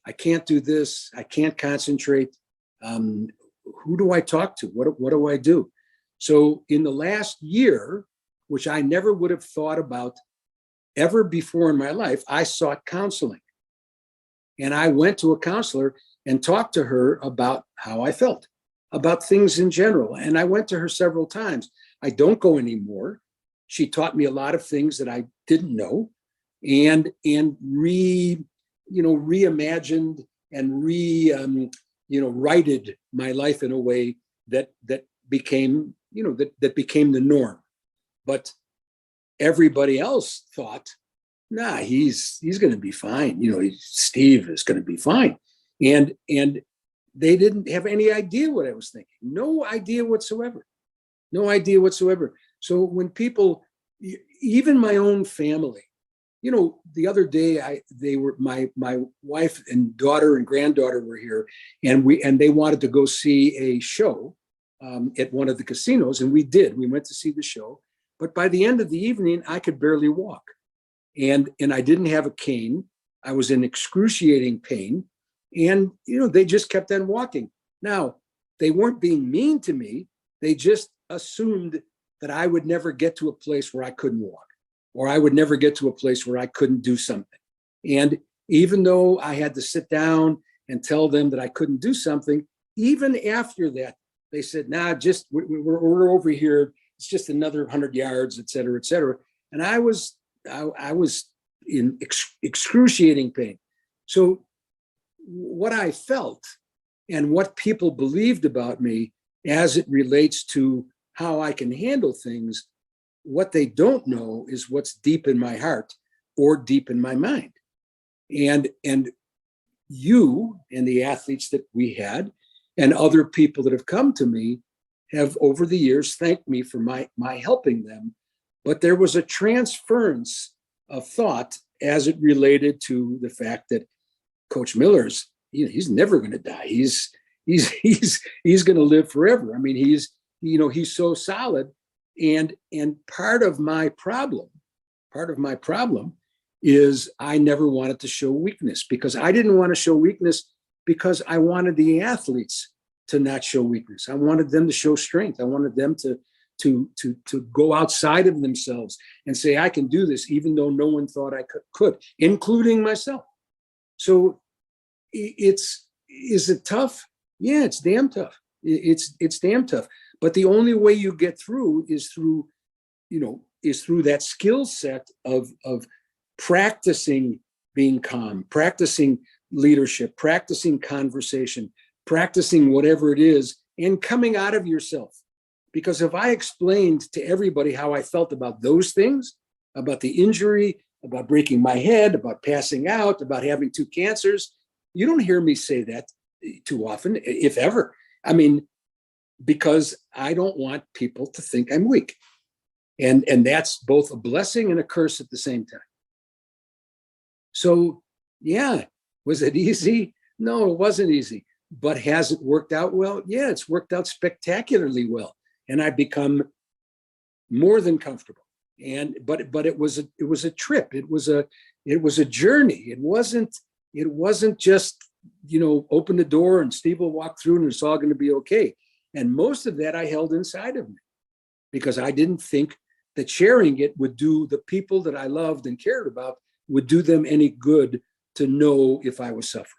I can't do this. I can't concentrate. Um, who do I talk to? What do I do? So in the last year, which I never would have thought about ever before in my life, I sought counseling. And I went to a counselor and talked to her about how I felt, about things in general. And I went to her several times. I don't go anymore. She taught me a lot of things that I didn't know, and reimagined and righted my life in a way that became, that became the norm. But everybody else thought, nah, he's going to be fine. Steve is going to be fine. And they didn't have any idea what I was thinking. No idea whatsoever. No idea whatsoever. So when people, even my own family, the other day my wife and daughter and granddaughter were here, and they wanted to go see a show at one of the casinos, and we did. We went to see the show, but by the end of the evening, I could barely walk, and I didn't have a cane. I was in excruciating pain, and they just kept on walking. Now, they weren't being mean to me. They just assumed that I would never get to a place where I couldn't walk, or I would never get to a place where I couldn't do something. And even though I had to sit down and tell them that I couldn't do something, even after that, they said, nah, just we're over here. It's just another 100 yards, et cetera, et cetera. And I was in excruciating pain. So what I felt and what people believed about me as it relates to how I can handle things, what they don't know is what's deep in my heart or deep in my mind. And you and the athletes that we had and other people that have come to me have over the years thanked me for my helping them. But there was a transference of thought as it related to the fact that Coach Miller's, he's never going to die. He's going to live forever. I mean, he's so solid. And part of my problem is I never wanted to show weakness, because I didn't want to show weakness because I wanted the athletes to not show weakness. I wanted them to show strength. I wanted them to go outside of themselves and say, I can do this, even though no one thought I could, including myself. So is it tough? Yeah, it's damn tough. It's damn tough. But the only way you get through is through that skill set of practicing being calm, practicing leadership, practicing conversation, practicing whatever it is, and coming out of yourself. Because if I explained to everybody how I felt about those things, about the injury, about breaking my head, about passing out, about having 2 cancers, you don't hear me say that too often, if ever. I mean, because I don't want people to think I'm weak. And that's both a blessing and a curse at the same time. So, yeah, was it easy? No, it wasn't easy. But has it worked out well? Yeah, it's worked out spectacularly well. And I've become more than comfortable. But it was a trip. It was a journey. It wasn't just, open the door and Steve will walk through and it's all going to be okay. And most of that I held inside of me because I didn't think that sharing it would do the people that I loved and cared about, would do them any good to know if I was suffering.